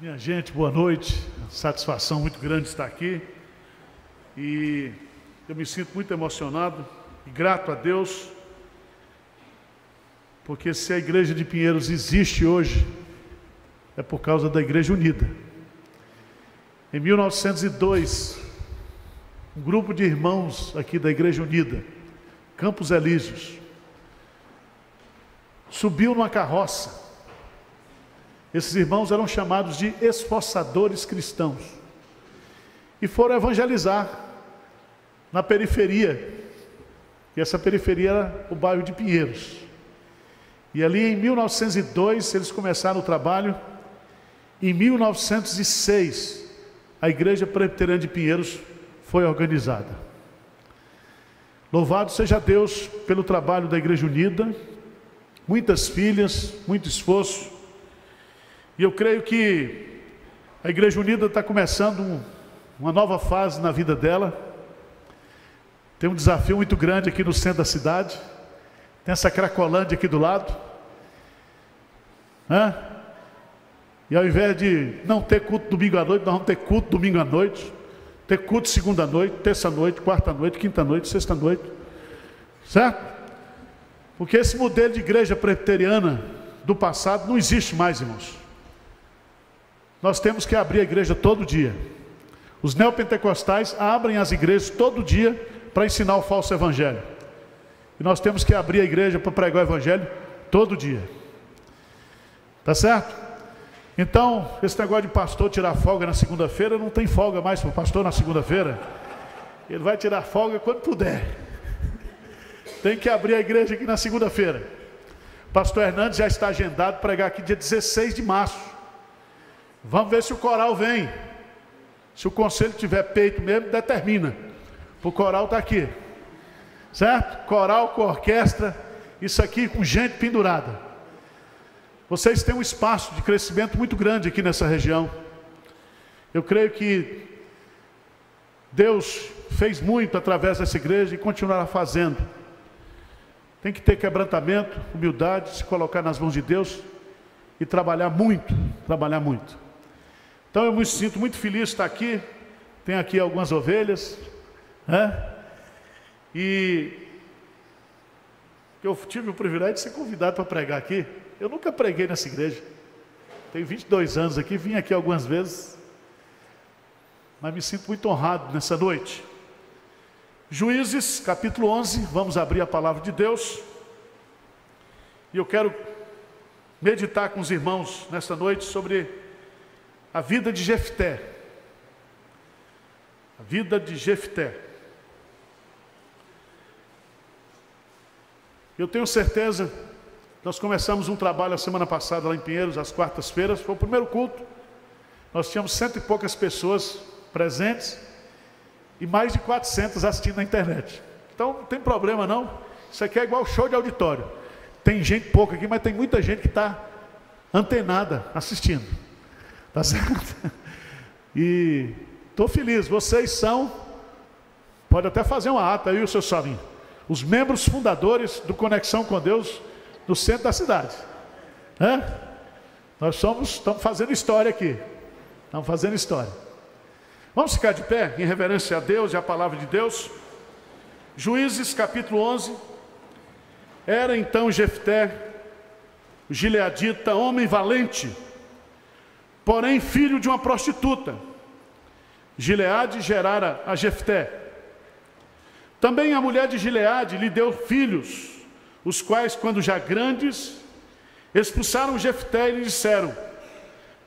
Minha gente, boa noite. Satisfação muito grande estar aqui. E eu me sinto muito emocionado e grato a Deus, porque se a Igreja de Pinheiros existe hoje, é por causa da Igreja Unida. Em 1902, um grupo de irmãos aqui da Igreja Unida, Campos Elíseos, subiu numa carroça. Esses irmãos eram chamados de esforçadores cristãos e foram evangelizar na periferia, e essa periferia era o bairro de Pinheiros. E ali em 1902 eles começaram o trabalho. Em 1906 a Igreja Presbiteriana de Pinheiros foi organizada. Louvado seja Deus pelo trabalho da Igreja Unida, muitas filhas, muito esforço. E eu creio que a Igreja Unida está começando uma nova fase na vida dela. Tem um desafio muito grande aqui no centro da cidade. Tem essa Cracolândia aqui do lado. E ao invés de não ter culto domingo à noite, nós vamos ter culto domingo à noite. Ter culto segunda noite, terça noite, quarta noite, quinta noite, sexta noite. Certo? Porque esse modelo de igreja presbiteriana do passado não existe mais, irmãos. Nós temos que abrir a igreja todo dia. Os neopentecostais abrem as igrejas todo dia para ensinar o falso evangelho. E nós temos que abrir a igreja para pregar o evangelho todo dia. Tá certo? Então, esse negócio de pastor tirar folga na segunda-feira, não tem folga mais para o pastor na segunda-feira. Ele vai tirar folga quando puder. Tem que abrir a igreja aqui na segunda-feira. Pastor Hernandes já está agendado para pregar aqui dia 16 de março. Vamos ver se o coral vem. Se o conselho tiver peito mesmo, determina. O coral está aqui. Certo? Coral com orquestra. Isso aqui com gente pendurada. Vocês têm um espaço de crescimento muito grande aqui nessa região. Eu creio que Deus fez muito através dessa igreja e continuará fazendo. Tem que ter quebrantamento, humildade, se colocar nas mãos de Deus e trabalhar muito, trabalhar muito. Então eu me sinto muito feliz de estar aqui. Tem aqui algumas ovelhas, E eu tive o privilégio de ser convidado para pregar aqui. Eu nunca preguei nessa igreja. Tenho 22 anos aqui, vim aqui algumas vezes, mas me sinto muito honrado nessa noite. Juízes, capítulo 11, vamos abrir a palavra de Deus. E eu quero meditar com os irmãos nesta noite sobre a vida de Jefté. A vida de Jefté. Eu tenho certeza, nós começamos um trabalho a semana passada lá em Pinheiros, às quartas-feiras, foi o primeiro culto. Nós tínhamos 100 e poucas pessoas presentes e mais de 400 assistindo na internet. Então não tem problema não, isso aqui é igual show de auditório. Tem gente pouca aqui, mas tem muita gente que está antenada assistindo. Tá certo? E estou feliz, vocês são, pode até fazer uma ata aí o seu Salinho, os membros fundadores do Conexão com Deus no centro da cidade. Nós estamos fazendo história aqui. Estamos fazendo história. Vamos ficar de pé em reverência a Deus e a palavra de Deus. Juízes capítulo 11. Era então Jefté, o gileadita, homem valente, porém filho de uma prostituta. Gileade gerara a Jefté. Também a mulher de Gileade lhe deu filhos, os quais, quando já grandes, expulsaram Jefté e lhe disseram: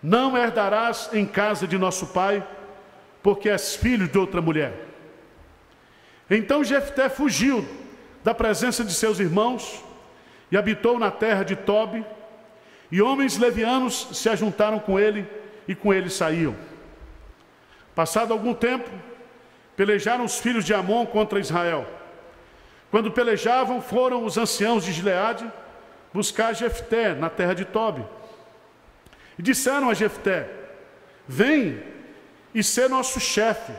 não herdarás em casa de nosso pai, porque és filho de outra mulher. Então Jefté fugiu da presença de seus irmãos e habitou na terra de Tobi, e homens levianos se ajuntaram com ele e com ele saíam. Passado algum tempo, pelejaram os filhos de Amon contra Israel. Quando pelejavam, foram os anciãos de Gileade buscar Jefté na terra de Tobi. E disseram a Jefté: vem e sê nosso chefe,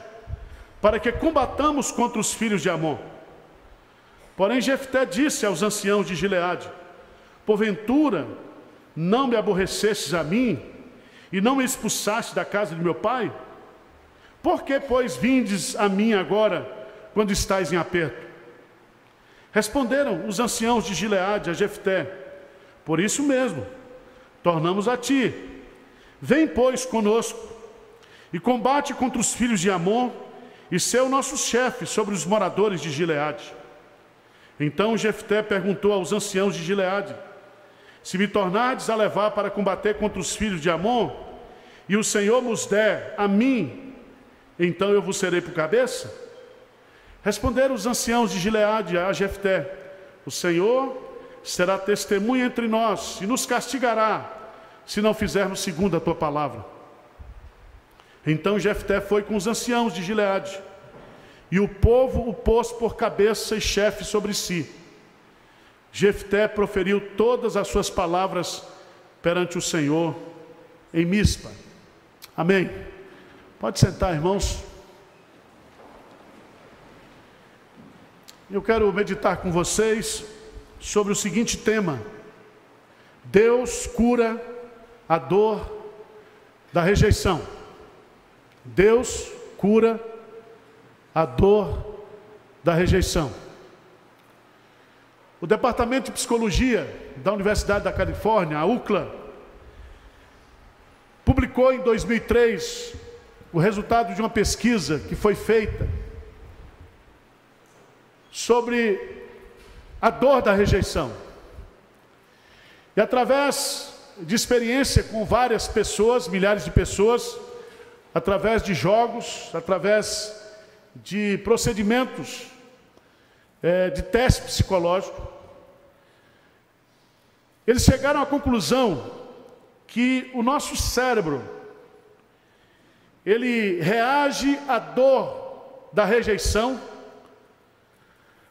para que combatamos contra os filhos de Amon. Porém Jefté disse aos anciãos de Gileade: porventura não me aborrecestes a mim, e não me expulsaste da casa de meu pai? Por que, pois, vindes a mim agora, quando estais em aperto? Responderam os anciãos de Gileade a Jefté: por isso mesmo, tornamos a ti. Vem, pois, conosco, e combate contra os filhos de Amon, e ser o nosso chefe sobre os moradores de Gileade. Então Jefté perguntou aos anciãos de Gileade: se me tornardes a levar para combater contra os filhos de Amon, e o Senhor nos der a mim, então eu vos serei por cabeça? Responderam os anciãos de Gileade a Jefté: o Senhor será testemunha entre nós e nos castigará, se não fizermos segundo a tua palavra. Então Jefté foi com os anciãos de Gileade, e o povo o pôs por cabeça e chefe sobre si. Jefté proferiu todas as suas palavras perante o Senhor em Mispa. Amém. Pode sentar, irmãos. Eu quero meditar com vocês sobre o seguinte tema: Deus cura a dor da rejeição. Deus cura a dor da rejeição. O Departamento de Psicologia da Universidade da Califórnia, a UCLA, publicou em 2003 o resultado de uma pesquisa que foi feita sobre a dor da rejeição. E através de experiência com várias pessoas, milhares de pessoas, através de jogos, através de procedimentos, de teste psicológico, eles chegaram à conclusão que o nosso cérebro, ele reage à dor da rejeição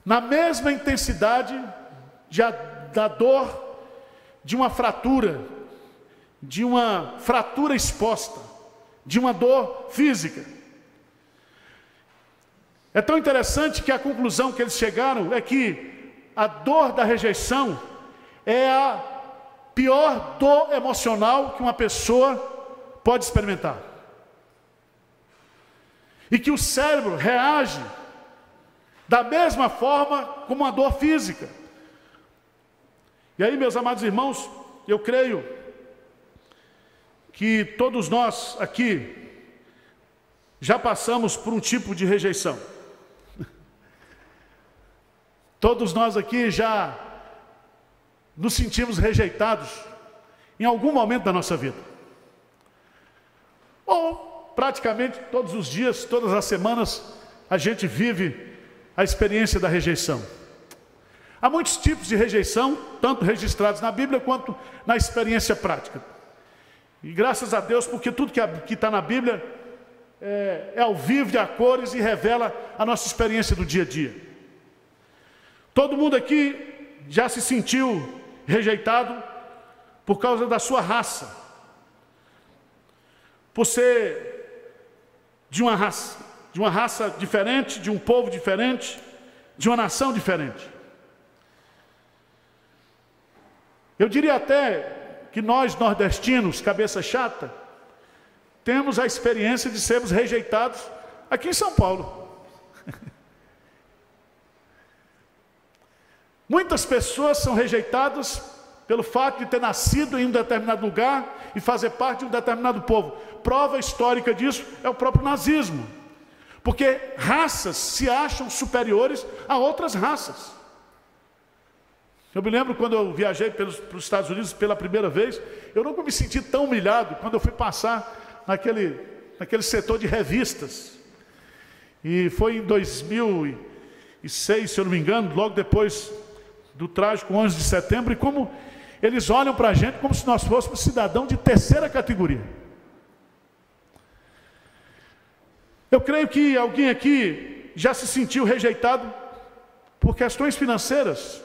na mesma intensidade da dor de uma fratura exposta, de uma dor física. É tão interessante que a conclusão que eles chegaram é que a dor da rejeição é a pior dor emocional que uma pessoa pode experimentar. E que o cérebro reage da mesma forma como uma dor física. E aí, meus amados irmãos, eu creio que todos nós aqui já passamos por um tipo de rejeição. Todos nós aqui já nos sentimos rejeitados em algum momento da nossa vida. Ou praticamente todos os dias, todas as semanas, a gente vive a experiência da rejeição. Há muitos tipos de rejeição, tanto registrados na Bíblia quanto na experiência prática. E graças a Deus, porque tudo que está na Bíblia é ao vivo, a cores, e revela a nossa experiência do dia a dia. Todo mundo aqui já se sentiu rejeitado por causa da sua raça, por ser de uma raça diferente, de um povo diferente, de uma nação diferente. Eu diria até que nós, nordestinos, cabeça chata, temos a experiência de sermos rejeitados aqui em São Paulo. Muitas pessoas são rejeitadas pelo fato de ter nascido em um determinado lugar e fazer parte de um determinado povo. Prova histórica disso é o próprio nazismo. Porque raças se acham superiores a outras raças. Eu me lembro quando eu viajei para os Estados Unidos pela primeira vez, eu nunca me senti tão humilhado quando eu fui passar naquele setor de revistas. E foi em 2006, se eu não me engano, logo depois do trágico 11 de setembro, e como eles olham para a gente como se nós fôssemos cidadão de terceira categoria. Eu creio que alguém aqui já se sentiu rejeitado por questões financeiras.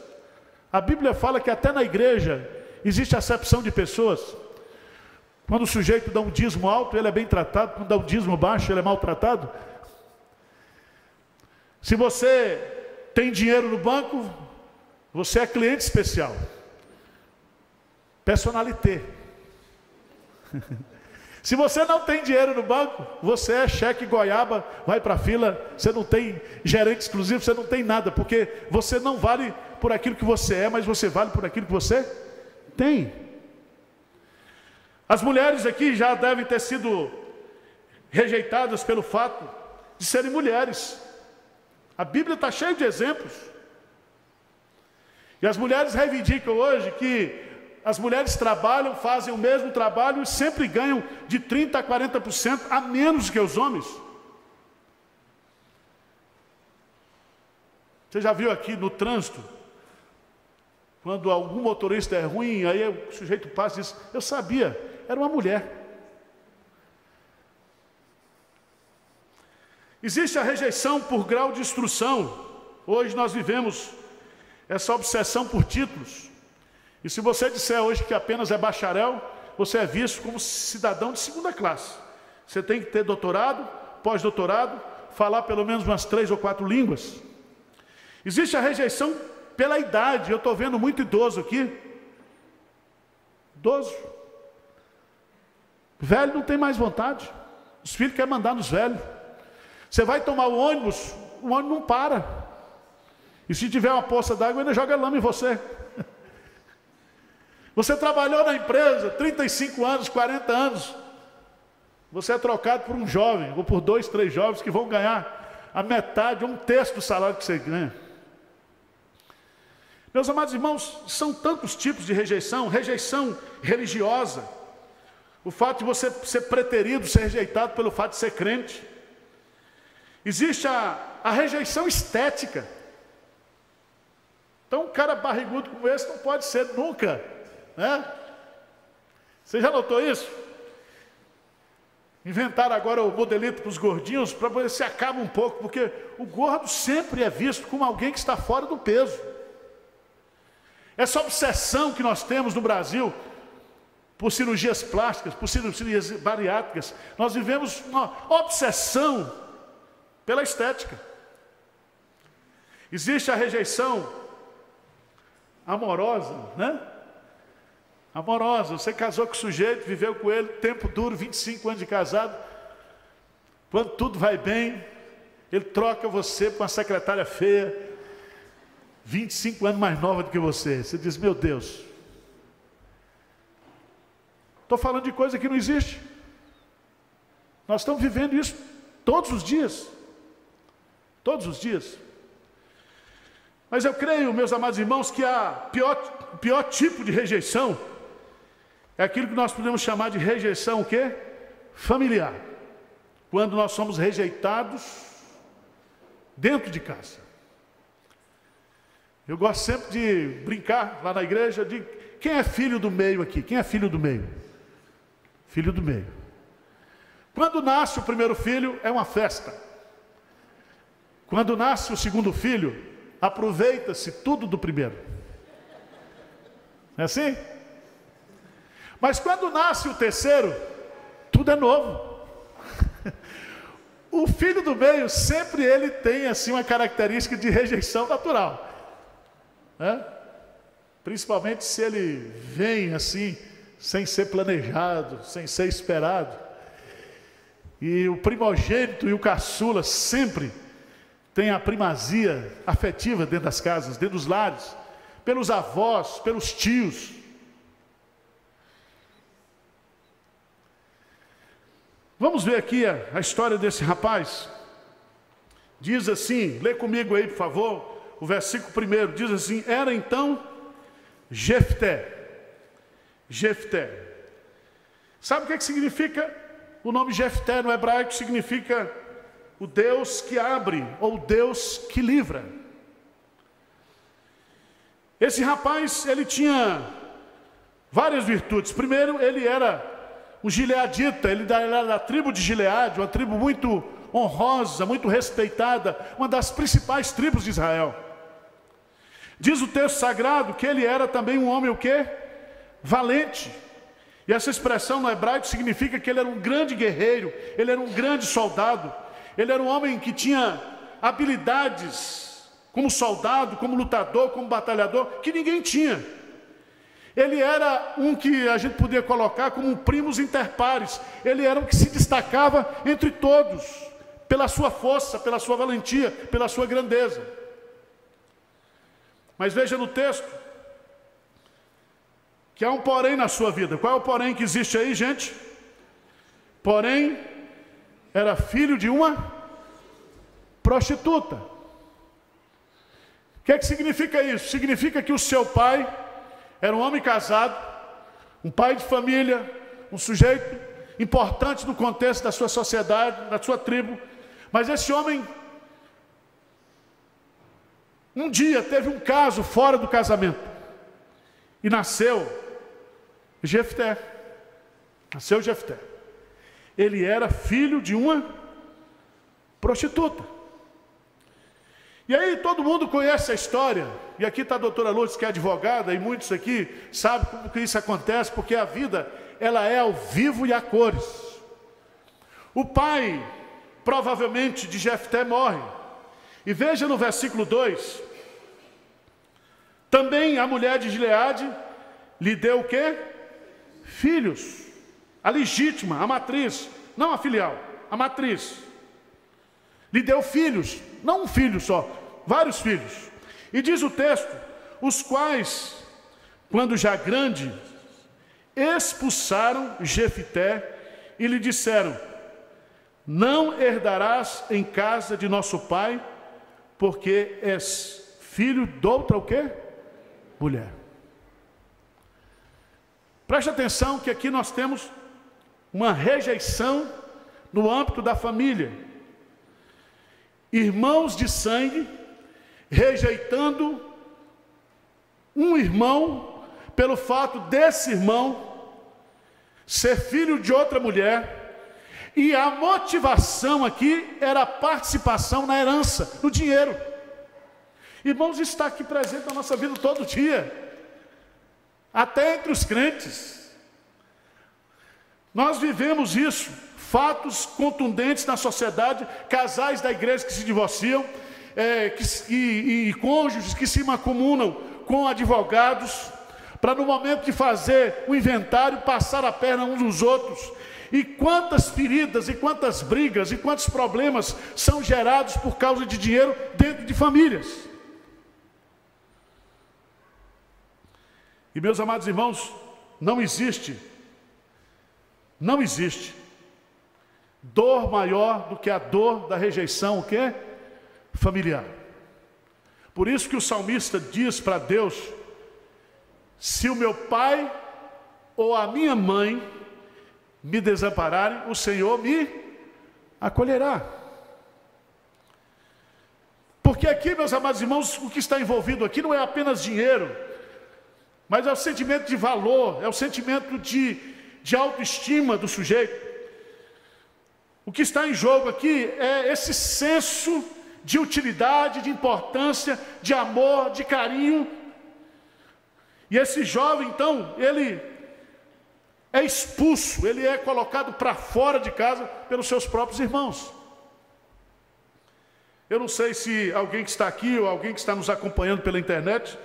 A Bíblia fala que até na igreja existe acepção de pessoas. Quando o sujeito dá um dízimo alto, ele é bem tratado. Quando dá um dízimo baixo, ele é maltratado. Se você tem dinheiro no banco, você é cliente especial. Personalité. Se você não tem dinheiro no banco, você é cheque goiaba, vai para a fila, você não tem gerente exclusivo, você não tem nada, porque você não vale por aquilo que você é, mas você vale por aquilo que você tem. As mulheres aqui já devem ter sido rejeitadas pelo fato de serem mulheres. A Bíblia está cheia de exemplos. E as mulheres reivindicam hoje que as mulheres trabalham, fazem o mesmo trabalho e sempre ganham de 30% a 40% a menos que os homens. Você já viu aqui no trânsito, quando algum motorista é ruim, aí o sujeito passa e diz, eu sabia, era uma mulher. Existe a rejeição por grau de instrução. Hoje nós vivemos essa obsessão por títulos. E se você disser hoje que apenas é bacharel, você é visto como cidadão de segunda classe. Você tem que ter doutorado, pós-doutorado, falar pelo menos umas 3 ou 4 línguas. Existe a rejeição pela idade. Eu estou vendo muito idoso aqui. Idoso. Velho não tem mais vontade. Os filhos querem mandar nos velhos. Você vai tomar o ônibus não para. E se tiver uma poça d'água, ainda joga lama em você. Você trabalhou na empresa 35 anos, 40 anos. Você é trocado por um jovem, ou por 2, 3 jovens que vão ganhar a metade, 1/3 do salário que você ganha. Meus amados irmãos, são tantos tipos de rejeição. Rejeição religiosa. O fato de você ser preterido, ser rejeitado pelo fato de ser crente. Existe a rejeição estética. Então um cara barrigudo como esse não pode ser nunca, né? Você já notou isso? Inventaram agora o modelito para os gordinhos, para poder se acaba um pouco, porque o gordo sempre é visto como alguém que está fora do peso. Essa obsessão que nós temos no Brasil, por cirurgias plásticas, por cirurgias bariátricas, nós vivemos uma obsessão pela estética. Existe a rejeição amorosa, né? Amorosa, você casou com o sujeito, viveu com ele, tempo duro, 25 anos de casado. Quando tudo vai bem, ele troca você por uma secretária feia, 25 anos mais nova do que você. Você diz, meu Deus, estou falando de coisa que não existe. Nós estamos vivendo isso todos os dias. Todos os dias. Mas eu creio, meus amados irmãos, que o pior tipo de rejeição é aquilo que nós podemos chamar de rejeição o quê? Familiar. Quando nós somos rejeitados dentro de casa. Eu gosto sempre de brincar lá na igreja de quem é filho do meio aqui? Quem é filho do meio? Filho do meio. Quando nasce o primeiro filho, é uma festa. Quando nasce o segundo filho, aproveita-se tudo do primeiro. É assim? Mas quando nasce o terceiro, tudo é novo. O filho do meio, sempre ele tem assim uma característica de rejeição natural. Né? Principalmente se ele vem assim, sem ser planejado, sem ser esperado. E o primogênito e o caçula sempre tem a primazia afetiva dentro das casas, dentro dos lares, pelos avós, pelos tios. Vamos ver aqui a história desse rapaz. Diz assim, lê comigo aí, por favor, o versículo 1, diz assim, era então Jefté. Jefté. Sabe o que significa? O nome Jefté no hebraico significa o Deus que abre, ou Deus que livra. Esse rapaz, ele tinha várias virtudes. Primeiro, ele era um gileadita, ele era da tribo de Gileade, uma tribo muito honrosa, muito respeitada, uma das principais tribos de Israel. Diz o texto sagrado que ele era também um homem o quê? Valente. E essa expressão no hebraico significa que ele era um grande guerreiro, ele era um grande soldado, ele era um homem que tinha habilidades como soldado, como lutador, como batalhador, que ninguém tinha. Ele era um que a gente podia colocar como um primus inter pares. Ele era um que se destacava entre todos, pela sua força, pela sua valentia, pela sua grandeza. Mas veja no texto, que há um porém na sua vida. Qual é o porém que existe aí, gente? Porém, era filho de uma prostituta. O que é que significa isso? Significa que o seu pai era um homem casado, um pai de família, um sujeito importante no contexto da sua sociedade, da sua tribo. Mas esse homem, um dia teve um caso fora do casamento. E nasceu Jefté. Nasceu Jefté. Ele era filho de uma prostituta. E aí todo mundo conhece a história. E aqui está a doutora Lourdes, que é advogada, e muitos aqui sabem como que isso acontece, porque a vida, ela é ao vivo e a cores. O pai, provavelmente, de Jefté morre. E veja no versículo 2. Também a mulher de Gileade lhe deu o quê? Filhos. A legítima, a matriz, não a filial, a matriz. Lhe deu filhos, não um filho só, vários filhos. E diz o texto, os quais, quando já grande, expulsaram Jefté e lhe disseram: não herdarás em casa de nosso pai, porque és filho de outra o quê? Mulher. Preste atenção que aqui nós temos uma rejeição no âmbito da família. Irmãos de sangue rejeitando um irmão pelo fato desse irmão ser filho de outra mulher, e a motivação aqui era a participação na herança, no dinheiro. Irmãos, isso está aqui presente na nossa vida todo dia, até entre os crentes. Nós vivemos isso, fatos contundentes na sociedade, casais da igreja que se divorciam, e cônjuges que se macumunam com advogados, para no momento de fazer o inventário, passar a perna uns dos outros. E quantas feridas, e quantas brigas, e quantos problemas são gerados por causa de dinheiro dentro de famílias. E meus amados irmãos, não existe dor maior do que a dor da rejeição, o quê? Familiar. Por isso que o salmista diz para Deus: se o meu pai ou a minha mãe me desampararem, o Senhor me acolherá. Porque aqui, meus amados irmãos, o que está envolvido aqui não é apenas dinheiro, mas é o sentimento de valor, é o sentimento de autoestima do sujeito. O que está em jogo aqui é esse senso de utilidade, de importância, de amor, de carinho. E esse jovem, então, ele é expulso, ele é colocado para fora de casa pelos seus próprios irmãos. Eu não sei se alguém que está aqui ou alguém que está nos acompanhando pela internet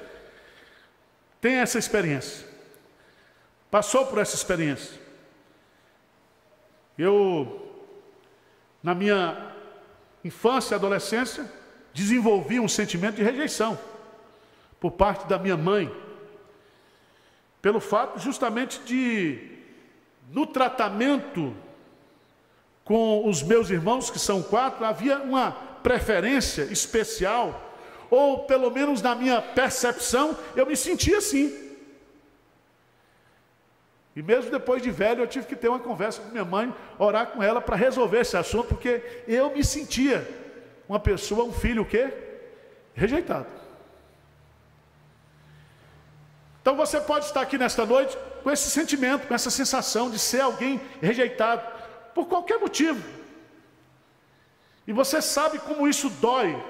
tem essa experiência, passou por essa experiência. Eu, na minha infância e adolescência, desenvolvi um sentimento de rejeição por parte da minha mãe, pelo fato justamente de, no tratamento com os meus irmãos, que são 4, havia uma preferência especial, ou pelo menos na minha percepção, eu me sentia assim. E mesmo depois de velho, eu tive que ter uma conversa com minha mãe, orar com ela para resolver esse assunto, porque eu me sentia uma pessoa, um filho o quê? Rejeitado. Então você pode estar aqui nesta noite com esse sentimento, com essa sensação de ser alguém rejeitado, por qualquer motivo. E você sabe como isso dói,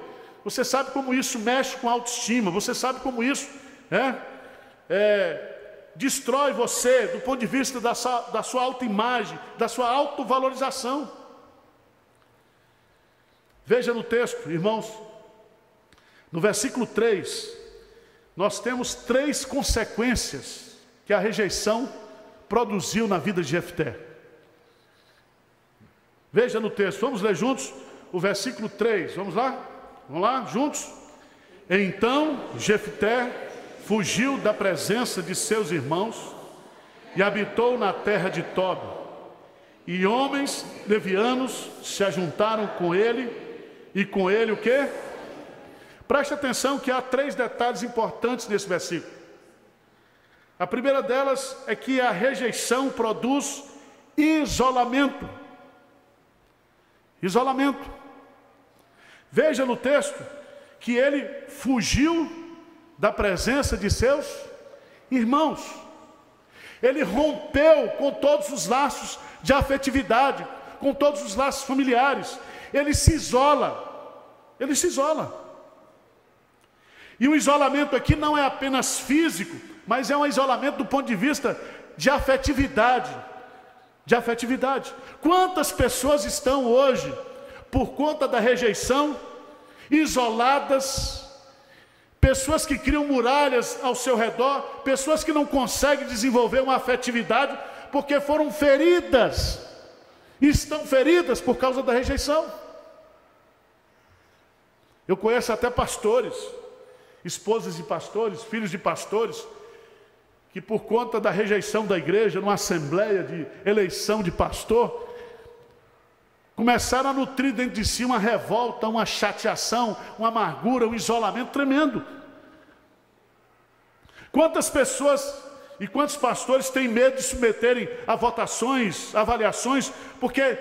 você sabe como isso mexe com a autoestima, você sabe como isso destrói você do ponto de vista da sua autoimagem, da sua autovalorização. Veja no texto, irmãos, no versículo 3, nós temos 3 consequências que a rejeição produziu na vida de Jefté. Veja no texto, vamos ler juntos o versículo 3, vamos lá? Vamos lá, juntos? Então Jefté fugiu da presença de seus irmãos e habitou na terra de Tobi. E homens levianos se ajuntaram com ele, e com ele o quê? Preste atenção que há 3 detalhes importantes nesse versículo. A primeira delas é que a rejeição produz isolamento. Isolamento. Veja no texto que ele fugiu da presença de seus irmãos. Ele rompeu com todos os laços de afetividade, com todos os laços familiares. Ele se isola. Ele se isola. E o isolamento aqui não é apenas físico, mas é um isolamento do ponto de vista de afetividade. De afetividade. Quantas pessoas estão hoje, por conta da rejeição, isoladas, pessoas que criam muralhas ao seu redor, pessoas que não conseguem desenvolver uma afetividade, porque foram feridas, e estão feridas por causa da rejeição. Eu conheço até pastores, esposas de pastores, filhos de pastores, que por conta da rejeição da igreja, numa assembleia de eleição de pastor, começaram a nutrir dentro de si uma revolta, uma chateação, uma amargura, um isolamento tremendo. Quantas pessoas e quantos pastores têm medo de submeterem a votações, avaliações, porque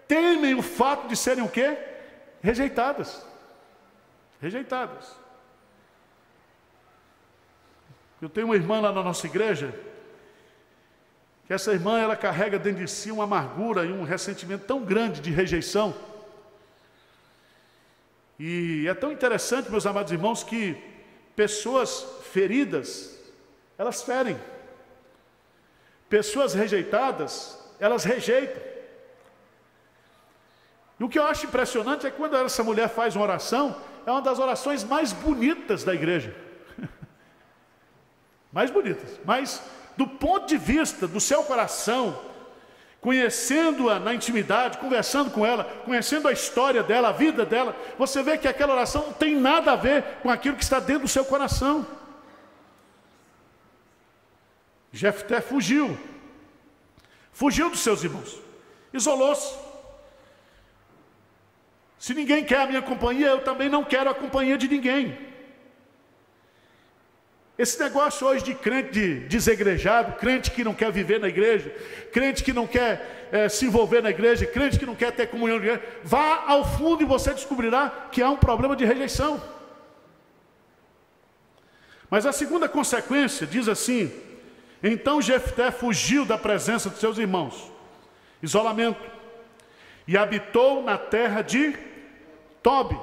temem o fato de serem o quê? Rejeitadas. Rejeitadas. Eu tenho uma irmã lá na nossa igreja, que essa irmã, ela carrega dentro de si uma amargura e um ressentimento tão grande de rejeição. E é tão interessante, meus amados irmãos, que pessoas feridas, elas ferem. Pessoas rejeitadas, elas rejeitam. E o que eu acho impressionante é que quando essa mulher faz uma oração, é uma das orações mais bonitas da igreja. Mais bonitas, mas do ponto de vista do seu coração, conhecendo-a na intimidade, conversando com ela, conhecendo a história dela, a vida dela, você vê que aquela oração não tem nada a ver com aquilo que está dentro do seu coração. Jefté fugiu dos seus irmãos, isolou-se. Se ninguém quer a minha companhia, eu também não quero a companhia de ninguém. Esse negócio hoje de crente desegrejado, crente que não quer viver na igreja, crente que não quer se envolver na igreja, crente que não quer ter comunhão na igreja, vá ao fundo e você descobrirá que há um problema de rejeição. Mas a segunda consequência diz assim: então Jefté fugiu da presença de seus irmãos, isolamento, e habitou na terra de Tobi.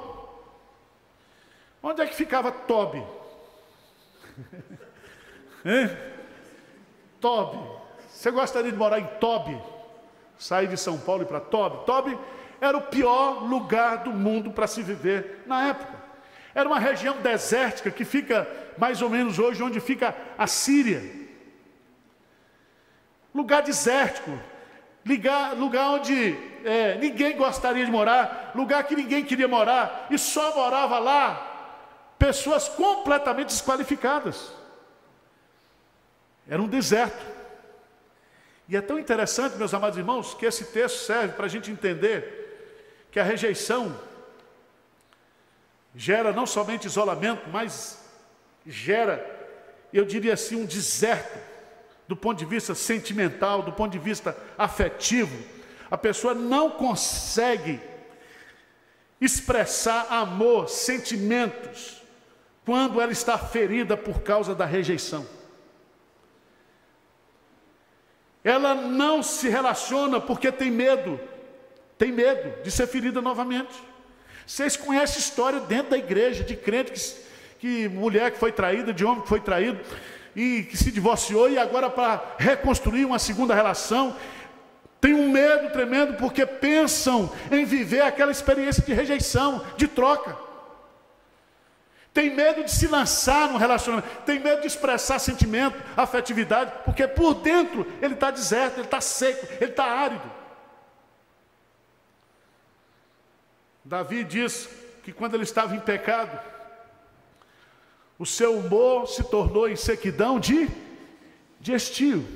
Onde é que ficava Tobi? Tobi. Você gostaria de morar em Tobi? Sair de São Paulo e ir para Tobi? Tobi era o pior lugar do mundo para se viver na época. Era uma região desértica que fica mais ou menos hoje onde fica a Síria. Lugar desértico, lugar onde ninguém gostaria de morar, lugar que ninguém queria morar, e só morava lá pessoas completamente desqualificadas. Era um deserto. E é tão interessante, meus amados irmãos, que esse texto serve para a gente entender que a rejeição gera não somente isolamento, mas gera, eu diria assim, um deserto do ponto de vista sentimental, do ponto de vista afetivo. A pessoa não consegue expressar amor, sentimentos, quando ela está ferida por causa da rejeição. Ela não se relaciona porque tem medo de ser ferida novamente. Vocês conhecem história dentro da igreja, de crente que mulher que foi traída, de homem que foi traído, e que se divorciou, e agora para reconstruir uma segunda relação, tem um medo tremendo, porque pensam em viver aquela experiência de rejeição, de troca. tem medo de se lançar num relacionamento, tem medo de expressar sentimento, afetividade, porque por dentro ele está deserto, ele está seco, ele está árido. Davi diz que quando ele estava em pecado, o seu humor se tornou em sequidão de estio.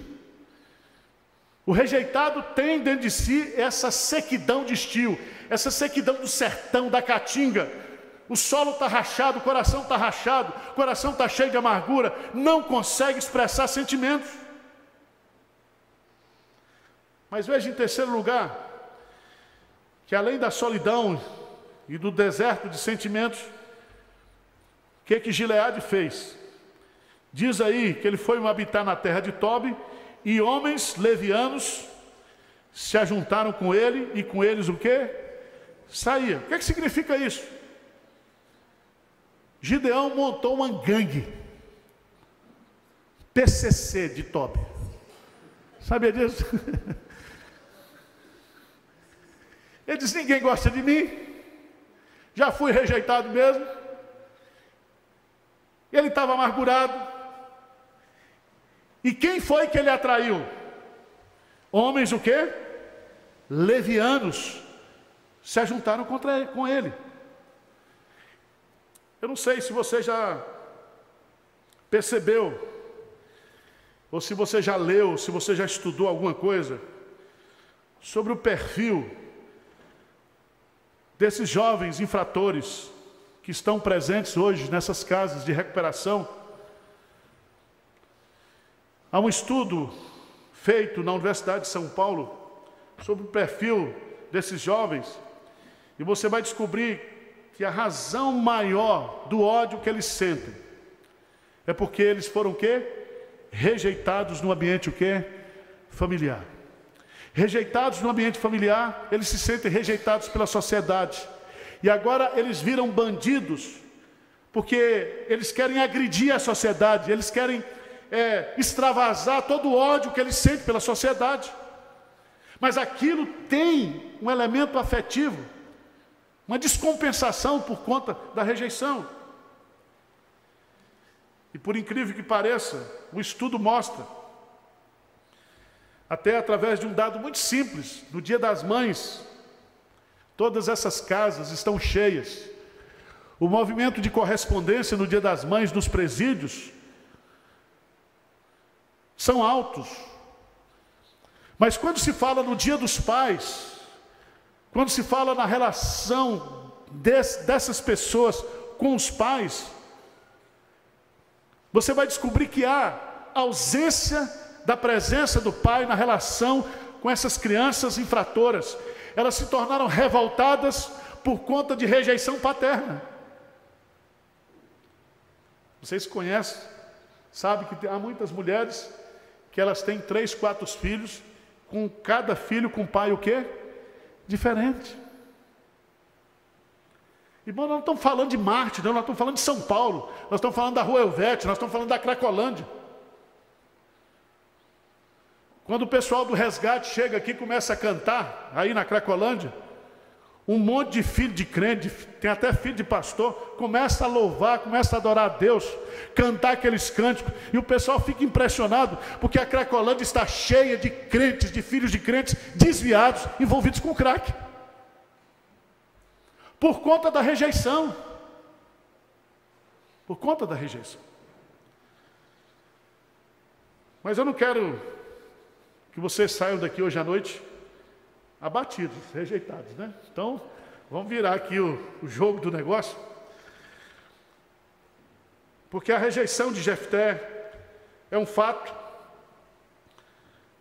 O rejeitado tem dentro de si essa sequidão de estio, essa sequidão do sertão, da caatinga. O solo está rachado, o coração está rachado, o coração está cheio de amargura, não consegue expressar sentimentos. Mas veja em terceiro lugar, que além da solidão e do deserto de sentimentos, o que Gileade fez? Diz aí que ele foi habitar na terra de Tobi, e homens levianos se ajuntaram com ele, e com eles o quê? Saía. O que significa isso? Gideão montou uma gangue, PCC de Tobi. Sabia disso? Ele disse, ninguém gosta de mim, já fui rejeitado mesmo. Ele estava amargurado. E quem foi que ele atraiu? Homens o quê? Levianos se ajuntaram com ele. Eu não sei se você já percebeu, ou se você já leu, se você já estudou alguma coisa sobre o perfil desses jovens infratores que estão presentes hoje nessas casas de recuperação. Há um estudo feito na Universidade de São Paulo sobre o perfil desses jovens, e você vai descobrir que a razão maior do ódio que eles sentem é porque eles foram o quê? Rejeitados no ambiente o quê? Familiar. Rejeitados no ambiente familiar, eles se sentem rejeitados pela sociedade. E agora eles viram bandidos, porque eles querem agredir a sociedade, eles querem extravasar todo o ódio que eles sentem pela sociedade. Mas aquilo tem um elemento afetivo, uma descompensação por conta da rejeição. E por incrível que pareça, o estudo mostra, até através de um dado muito simples, no Dia das Mães, todas essas casas estão cheias. O movimento de correspondência no Dia das Mães nos presídios são altos. Mas quando se fala no Dia dos Pais, quando se fala na relação dessas pessoas com os pais, você vai descobrir que há ausência da presença do pai na relação com essas crianças infratoras. Elas se tornaram revoltadas por conta de rejeição paterna. Vocês conhecem, sabem que há muitas mulheres que elas têm 3, 4 filhos, com cada filho com pai o quê? Diferente. Irmão, nós não estamos falando de Marte, não, nós estamos falando de São Paulo, nós estamos falando da Rua Elvete, nós estamos falando da Cracolândia. Quando o pessoal do resgate chega aqui e começa a cantar, aí na Cracolândia, um monte de filho de crente, tem até filho de pastor, começa a louvar, começa a adorar a Deus, cantar aqueles cânticos, e o pessoal fica impressionado, porque a Cracolândia está cheia de crentes, de filhos de crentes desviados, envolvidos com crack. Por conta da rejeição. Por conta da rejeição. Mas eu não quero que vocês saiam daqui hoje à noite abatidos, rejeitados, né? Então, vamos virar aqui o jogo do negócio. Porque a rejeição de Jefté é um fato.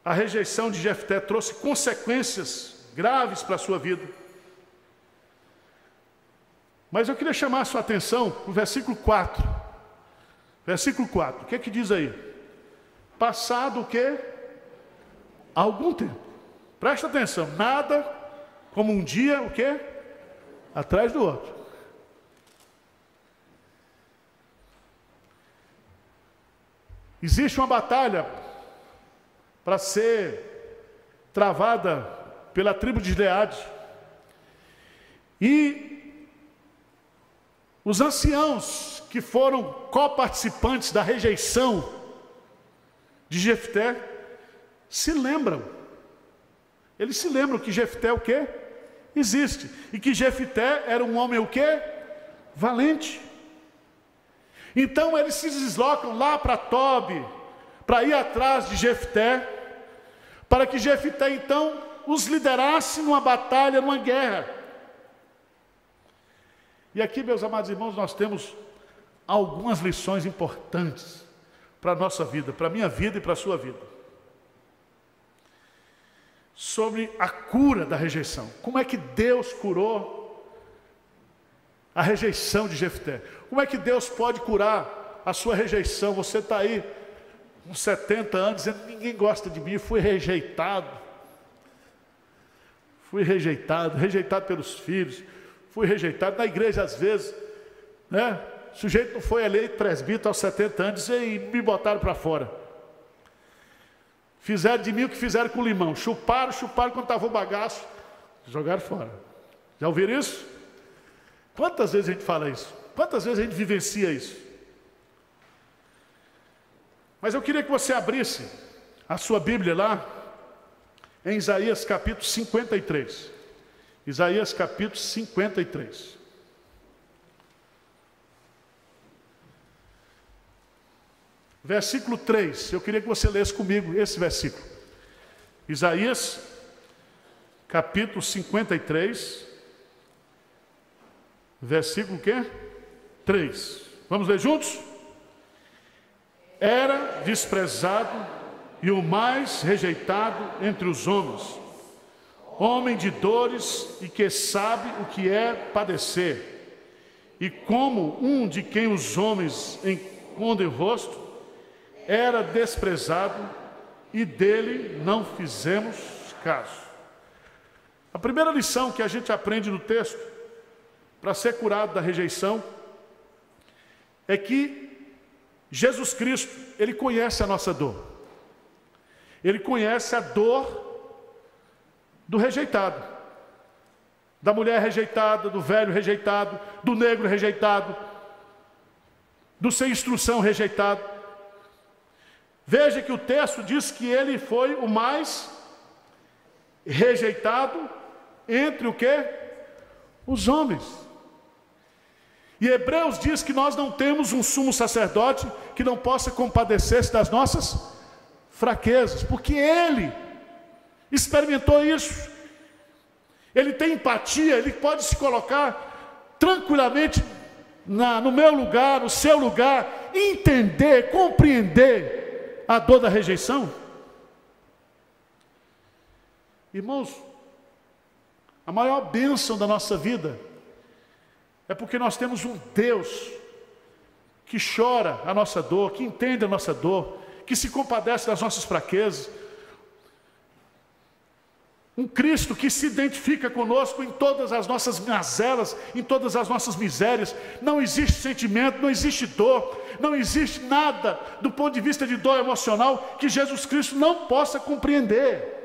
A rejeição de Jefté trouxe consequências graves para a sua vida. Mas eu queria chamar a sua atenção para o versículo 4. Versículo 4, o que é que diz aí? Passado o quê? Algum tempo. Presta atenção, nada como um dia, o quê? Atrás do outro. Existe uma batalha para ser travada pela tribo de Gileade. E Os anciãos que foram coparticipantes da rejeição de Jefté se lembram. Eles se lembram que Jefté o quê? Existe. E que Jefté era um homem o quê? Valente. Então eles se deslocam lá para Tobi, para ir atrás de Jefté, para que Jefté então os liderasse numa batalha, numa guerra. E aqui, meus amados irmãos, nós temos algumas lições importantes para a nossa vida, para a minha vida e para a sua vida. Sobre a cura da rejeição. Como é que Deus curou a rejeição de Jefté? Como é que Deus pode curar a sua rejeição? Você está aí com 70 anos dizendo: ninguém gosta de mim, fui rejeitado. Fui rejeitado, rejeitado pelos filhos, fui rejeitado na igreja às vezes, né? O sujeito não foi eleito presbítero aos 70 anos e me botaram para fora. Fizeram de mim o que fizeram com o limão. Chuparam quando estava o bagaço, jogaram fora. Já ouviram isso? Quantas vezes a gente fala isso? Quantas vezes a gente vivencia isso? Mas eu queria que você abrisse a sua Bíblia lá, em Isaías capítulo 53. Isaías capítulo 53. Versículo 3, eu queria que você lesse comigo esse versículo. Isaías, capítulo 53, versículo o quê? 3. Vamos ler juntos? Era desprezado e o mais rejeitado entre os homens, homem de dores e que sabe o que é padecer, e como um de quem os homens escondem o rosto, era desprezado e dele não fizemos caso. A primeira lição que a gente aprende no texto, para ser curado da rejeição, é que Jesus Cristo, Ele conhece a nossa dor. Ele conhece a dor do rejeitado, da mulher rejeitada, do velho rejeitado, do negro rejeitado, do sem instrução rejeitado. Veja que o texto diz que ele foi o mais rejeitado entre o quê? Os homens. E Hebreus diz que nós não temos um sumo sacerdote que não possa compadecer-se das nossas fraquezas, porque ele experimentou isso. Ele tem empatia, ele pode se colocar tranquilamente no meu lugar, no seu lugar, entender, compreender a dor da rejeição. Irmãos, a maior bênção da nossa vida é porque nós temos um Deus que chora a nossa dor, que entende a nossa dor, que se compadece das nossas fraquezas. Um Cristo que se identifica conosco em todas as nossas mazelas, em todas as nossas misérias. Não existe sentimento, não existe dor, não existe nada do ponto de vista de dor emocional que Jesus Cristo não possa compreender.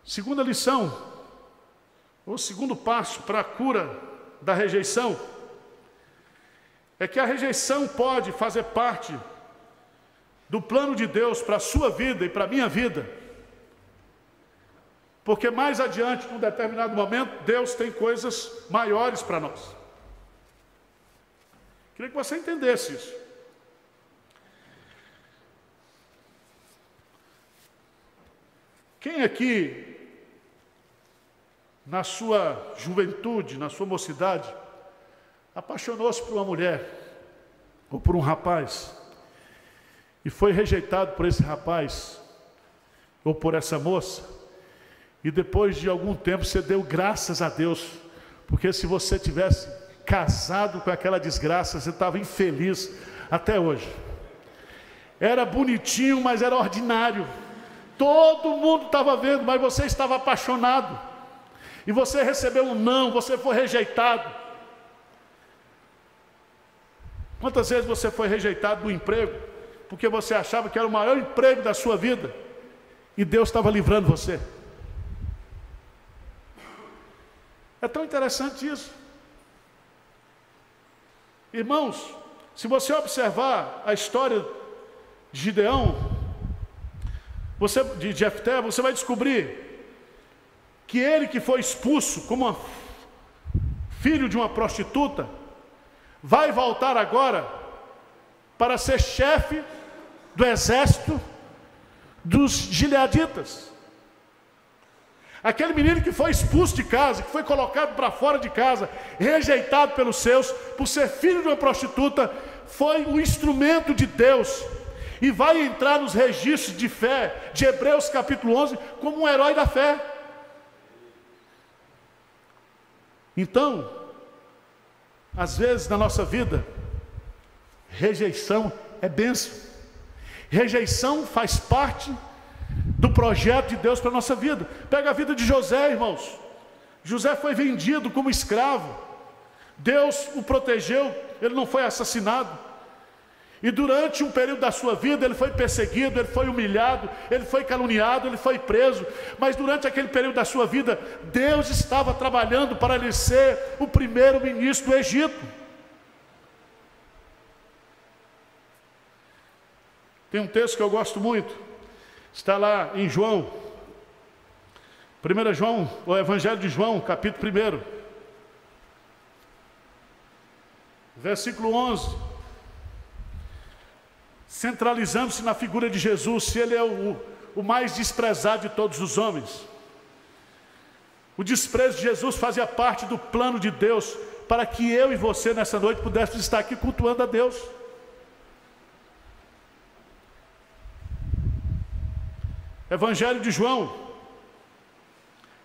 Segunda lição, o segundo passo para a cura da rejeição, é que a rejeição pode fazer parte do plano de Deus para a sua vida e para a minha vida, porque mais adiante, num determinado momento, Deus tem coisas maiores para nós. Queria que você entendesse isso. Quem aqui, na sua juventude, na sua mocidade, apaixonou-se por uma mulher ou por um rapaz e foi rejeitado por esse rapaz ou por essa moça, e depois de algum tempo você deu graças a Deus, porque se você tivesse casado com aquela desgraça, você estava infeliz até hoje. Era bonitinho, mas era ordinário. Todo mundo estava vendo, mas você estava apaixonado. E você recebeu um não, você foi rejeitado. Quantas vezes você foi rejeitado do emprego porque você achava que era o maior emprego da sua vida e Deus estava livrando você? É tão interessante isso. Irmãos, se você observar a história de Gideão, de Jefté, você vai descobrir que ele que foi expulso como filho de uma prostituta, vai voltar agora para ser chefe do exército dos gileaditas. Aquele menino que foi expulso de casa, que foi colocado para fora de casa, rejeitado pelos seus, por ser filho de uma prostituta, foi um instrumento de Deus, e vai entrar nos registros de fé, de Hebreus capítulo 11, como um herói da fé. Então, às vezes na nossa vida, rejeição é bênção. Rejeição faz parte do projeto de Deus para a nossa vida. Pega a vida de José, irmãos. José foi vendido como escravo. Deus o protegeu, ele não foi assassinado. E durante um período da sua vida, ele foi perseguido, ele foi humilhado, ele foi caluniado, ele foi preso. Mas durante aquele período da sua vida, Deus estava trabalhando para ele ser o primeiro ministro do Egito. Tem um texto que eu gosto muito, está lá em João, 1 João, o Evangelho de João, capítulo 1, versículo 11, centralizando-se na figura de Jesus, se ele é o mais desprezado de todos os homens. O desprezo de Jesus fazia parte do plano de Deus, para que eu e você nessa noite pudéssemos estar aqui cultuando a Deus. Evangelho de João,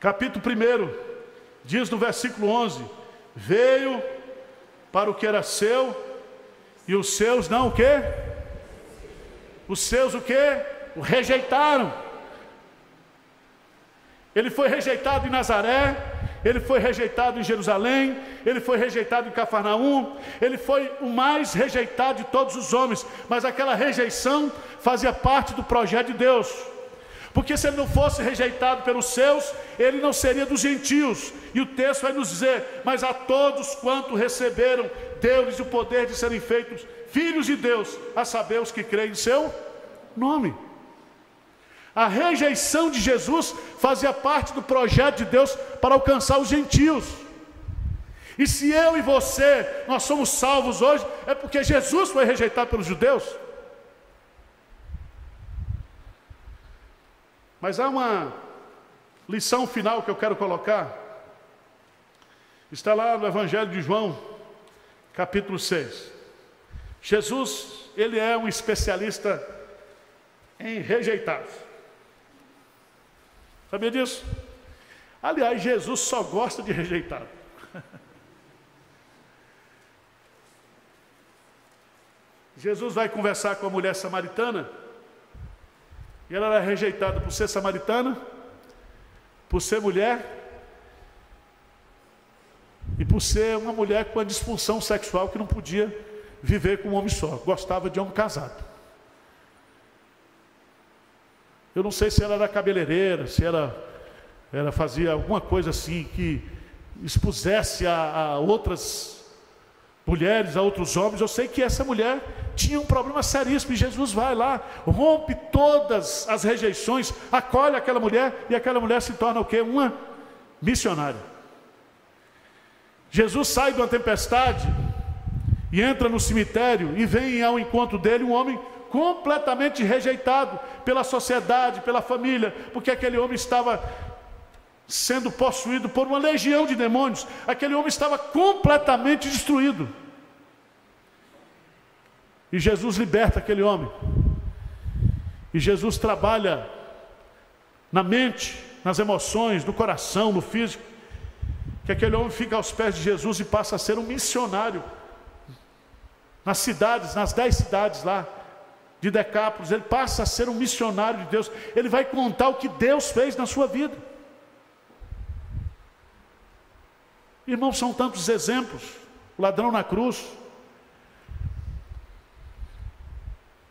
capítulo 1, diz no versículo 11, veio para o que era seu, e os seus não o quê? Os seus o quê? O rejeitaram. Ele foi rejeitado em Nazaré, ele foi rejeitado em Jerusalém, ele foi rejeitado em Cafarnaum, ele foi o mais rejeitado de todos os homens, mas aquela rejeição fazia parte do projeto de Deus. Porque se ele não fosse rejeitado pelos seus, ele não seria dos gentios. E o texto vai nos dizer, mas a todos quanto receberam, deu-lhes o poder de serem feitos filhos de Deus, a saber os que creem em seu nome. A rejeição de Jesus fazia parte do projeto de Deus para alcançar os gentios. E se eu e você, nós somos salvos hoje, é porque Jesus foi rejeitado pelos judeus. Mas há uma lição final que eu quero colocar. Está lá no Evangelho de João, capítulo 6. Jesus, ele é um especialista em rejeitados. Sabia disso? Aliás, Jesus só gosta de rejeitado. Jesus vai conversar com a mulher samaritana, e ela era rejeitada por ser samaritana, por ser mulher, e por ser uma mulher com uma disfunção sexual que não podia viver com um homem só, gostava de homem casado. Eu não sei se ela era cabeleireira, se ela fazia alguma coisa assim que expusesse a outras mulheres, a outros homens. Eu sei que essa mulher tinha um problema seríssimo, e Jesus vai lá, rompe todas as rejeições, acolhe aquela mulher, e aquela mulher se torna o quê? Uma missionária. Jesus sai de uma tempestade e entra no cemitério, e vem ao encontro dele um homem completamente rejeitado pela sociedade, pela família, porque aquele homem estava sendo possuído por uma legião de demônios. Aquele homem estava completamente destruído. E Jesus liberta aquele homem. E Jesus trabalha na mente, nas emoções, no coração, no físico, que aquele homem fica aos pés de Jesus e passa a ser um missionário nas cidades, nas 10 cidades lá de Decápolis. Ele passa a ser um missionário de Deus. Ele vai contar o que Deus fez na sua vida. Irmãos, são tantos exemplos. O ladrão na cruz,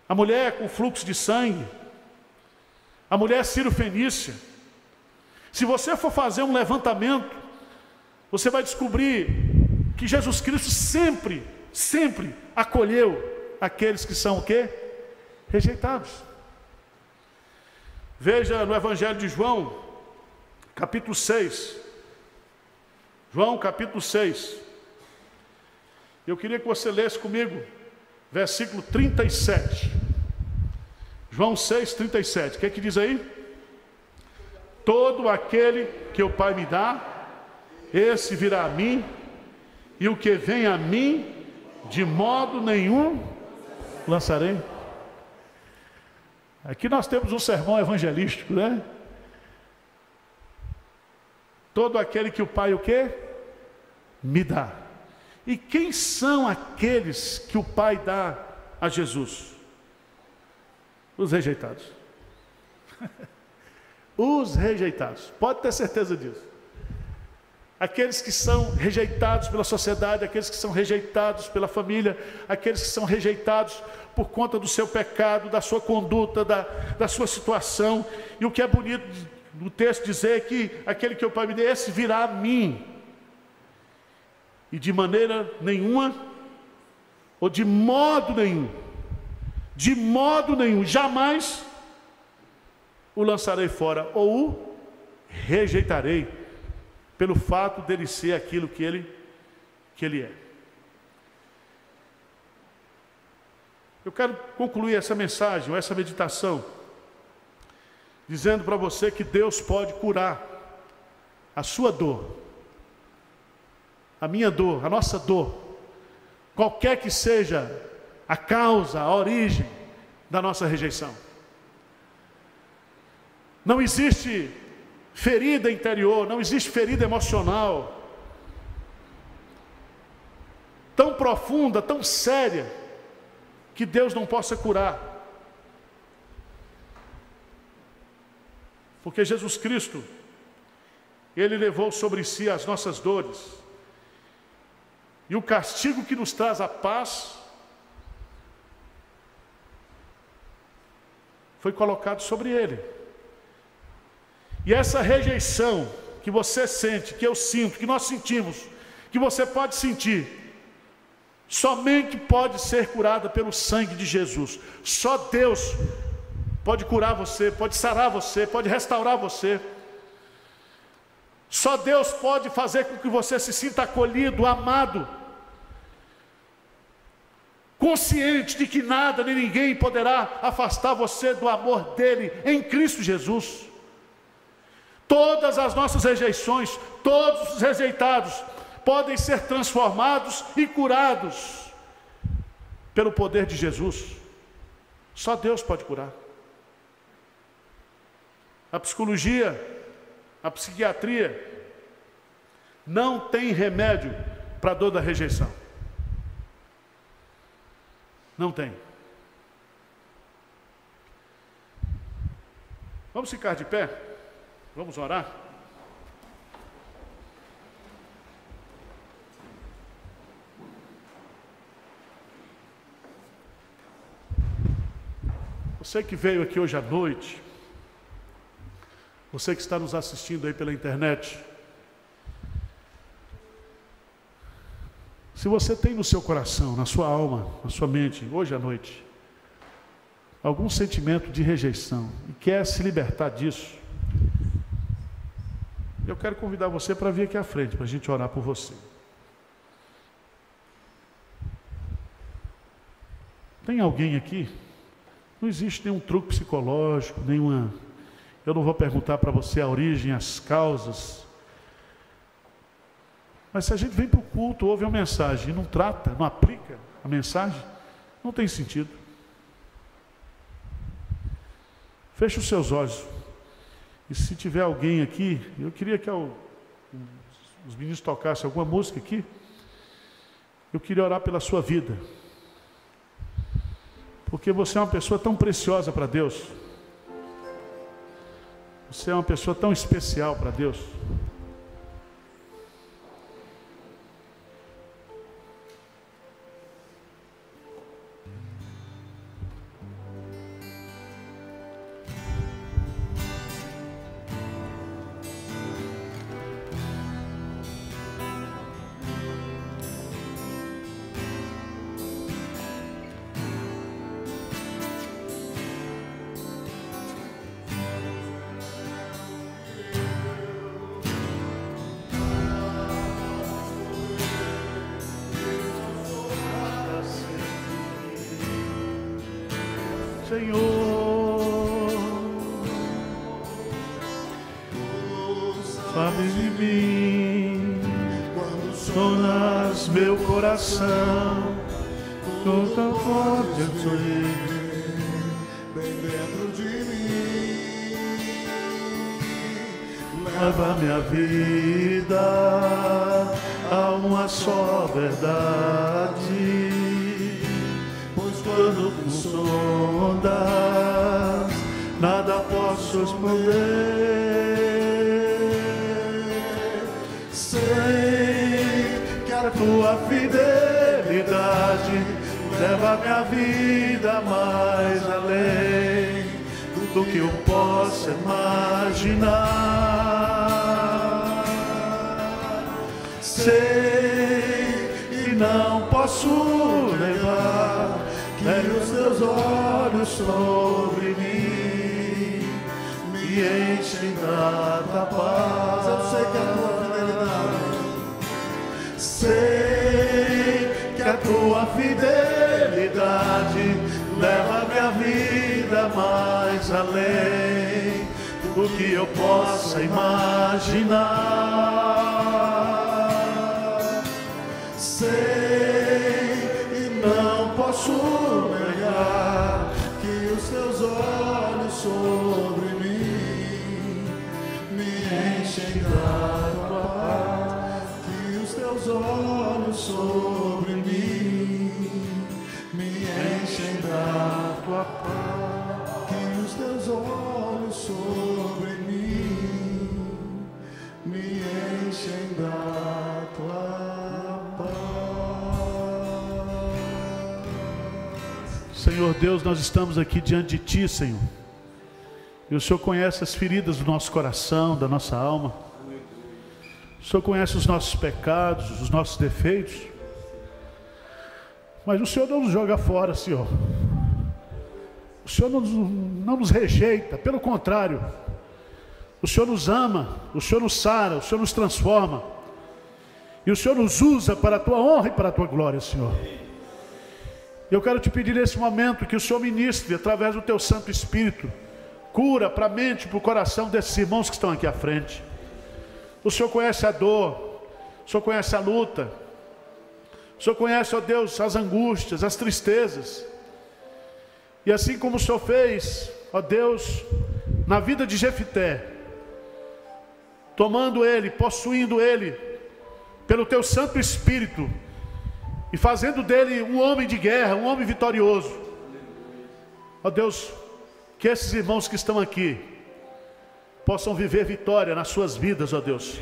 a mulher com fluxo de sangue, a mulher sírio-fenícia. Se você for fazer um levantamento você vai descobrir que Jesus Cristo sempre, sempre acolheu aqueles que são o quê? Rejeitados. Veja no Evangelho de João, capítulo 6. João, capítulo 6. Eu queria que você lesse comigo, versículo 37. João 6, 37. O que é que diz aí? Todo aquele que o Pai me dá, esse virá a mim, e o que vem a mim, de modo nenhum lançarei. Aqui nós temos um sermão evangelístico, né? Todo aquele que o Pai o quê? Me dá. E quem são aqueles que o Pai dá a Jesus? Os rejeitados. Os rejeitados. Pode ter certeza disso. Aqueles que são rejeitados pela sociedade, aqueles que são rejeitados pela família, aqueles que são rejeitados por conta do seu pecado, da sua conduta, da sua situação. E o que é bonito no texto dizer é que aquele que o Pai me dê, esse virá a mim. E de maneira nenhuma, ou de modo nenhum, jamais o lançarei fora, ou o rejeitarei, pelo fato dele ser aquilo que ele é. Eu quero concluir essa mensagem, ou essa meditação, dizendo para você que Deus pode curar a sua dor, a minha dor, a nossa dor, qualquer que seja a causa, a origem da nossa rejeição. Não existe ferida interior, não existe ferida emocional tão profunda, tão séria, que Deus não possa curar. Porque Jesus Cristo, Ele levou sobre si as nossas dores, e o castigo que nos traz a paz foi colocado sobre Ele. E essa rejeição que você sente, que eu sinto, que nós sentimos, que você pode sentir, somente pode ser curada pelo sangue de Jesus. Só Deus pode curar você, pode sarar você, pode restaurar você. Só Deus pode fazer com que você se sinta acolhido, amado, consciente de que nada nem ninguém poderá afastar você do amor dele em Cristo Jesus. Todas as nossas rejeições, todos os rejeitados podem ser transformados e curados pelo poder de Jesus. Só Deus pode curar. A psicologia, a psiquiatria não tem remédio para a dor da rejeição. Não tem. Vamos ficar de pé? Vamos orar? Você que veio aqui hoje à noite, você que está nos assistindo aí pela internet, se você tem no seu coração, na sua alma, na sua mente, hoje à noite, algum sentimento de rejeição e quer se libertar disso, eu quero convidar você para vir aqui à frente, para a gente orar por você. Tem alguém aqui? Não existe nenhum truque psicológico, nenhuma... Eu não vou perguntar para você a origem, as causas. Mas se a gente vem para o culto, ouve uma mensagem e não trata, não aplica a mensagem, não tem sentido. Feche os seus olhos. E se tiver alguém aqui, eu queria que os meninos tocassem alguma música aqui. Eu queria orar pela sua vida. Porque você é uma pessoa tão preciosa para Deus. Você é uma pessoa tão especial para Deus. Senhor. Sabes de mim, quando sonas meu coração, com tão forte eu sou bem dentro de mim. Leva minha vida a uma só verdade, pois quando tu sondas, nada posso esconder. Sei que a tua fidelidade leva minha vida mais além do que eu possa imaginar. Sei e não posso negar que os teus olhos sobre mim me enchem da tua paz. Eu sei que a tua fidelidade, sei que a tua fidelidade leva minha vida mais além do que eu possa imaginar. Sei e não posso negar que os teus olhos sobre mim me enchem da tua paz. Que os teus olhos sobre mim me enchem da tua paz. Que os teus olhos sobre mim me enchem da tua paz. Senhor Deus, nós estamos aqui diante de Ti, Senhor. E o Senhor conhece as feridas do nosso coração, da nossa alma. O Senhor conhece os nossos pecados, os nossos defeitos. Mas o Senhor não nos joga fora, Senhor. O Senhor não nos rejeita, pelo contrário. O Senhor nos ama, o Senhor nos sara, o Senhor nos transforma. E o Senhor nos usa para a Tua honra e para a Tua glória, Senhor. Eu quero te pedir nesse momento que o Senhor ministre, através do Teu Santo Espírito, cura para a mente, para o coração desses irmãos que estão aqui à frente. O Senhor conhece a dor, o Senhor conhece a luta, o Senhor conhece, ó Deus, as angústias, as tristezas. E assim como o Senhor fez, ó Deus, na vida de Jefité, tomando ele, possuindo ele, pelo Teu Santo Espírito, e fazendo dele um homem de guerra, um homem vitorioso. Ó Deus, que esses irmãos que estão aqui possam viver vitória nas suas vidas, ó Deus,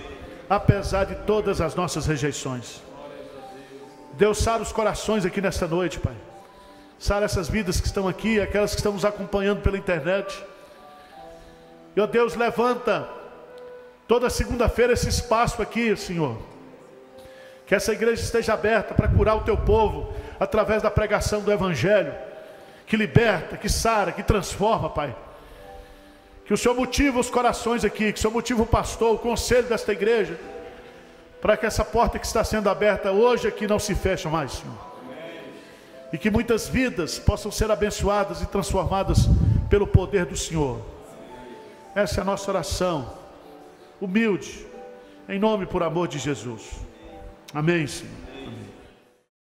apesar de todas as nossas rejeições. Deus, sara os corações aqui nesta noite, Pai. Sara essas vidas que estão aqui, aquelas que estão nos acompanhando pela internet. E, ó Deus, levanta toda segunda-feira esse espaço aqui, Senhor. Que essa igreja esteja aberta para curar o Teu povo, através da pregação do Evangelho, que liberta, que sara, que transforma, Pai. Que o Senhor motive os corações aqui, que o Senhor motive o pastor, o conselho desta igreja, para que essa porta que está sendo aberta hoje aqui não se feche mais, Senhor. E que muitas vidas possam ser abençoadas e transformadas pelo poder do Senhor. Essa é a nossa oração, humilde, em nome e por amor de Jesus. Amém, Senhor.